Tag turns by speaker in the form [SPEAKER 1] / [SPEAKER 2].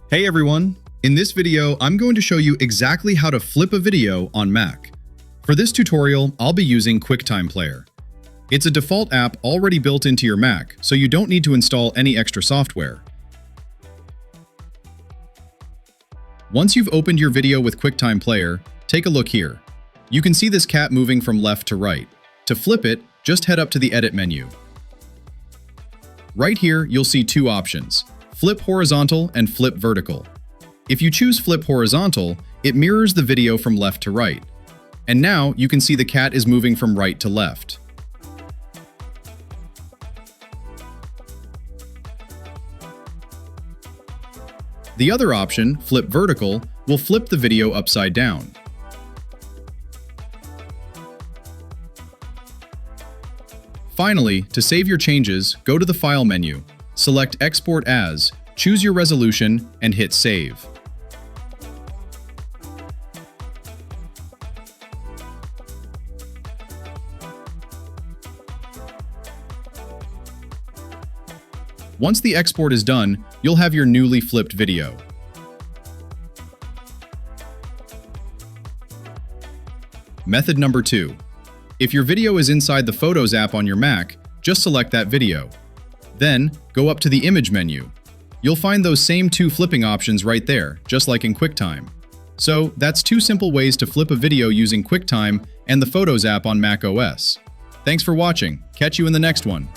[SPEAKER 1] Hey everyone! In this video, I'm going to show you exactly how to flip a video on Mac. For this tutorial, I'll be using QuickTime Player. It's a default app already built into your Mac, so you don't need to install any extra software. Once you've opened your video with QuickTime Player, take a look here. You can see this cat moving from left to right. To flip it, just head up to the Edit menu. Right here, you'll see two options: Flip Horizontal and Flip Vertical. If you choose Flip Horizontal, it mirrors the video from left to right. And now you can see the cat is moving from right to left. The other option, Flip Vertical, will flip the video upside down. Finally, to save your changes, go to the File menu, select Export As, choose your resolution, and hit Save. Once the export is done, you'll have your newly flipped video. Method number 2. If your video is inside the Photos app on your Mac, just select that video. Then, go up to the Image menu. You'll find those same two flipping options right there, just like in QuickTime. So, that's two simple ways to flip a video using QuickTime and the Photos app on Mac OS. Thanks for watching. Catch you in the next one.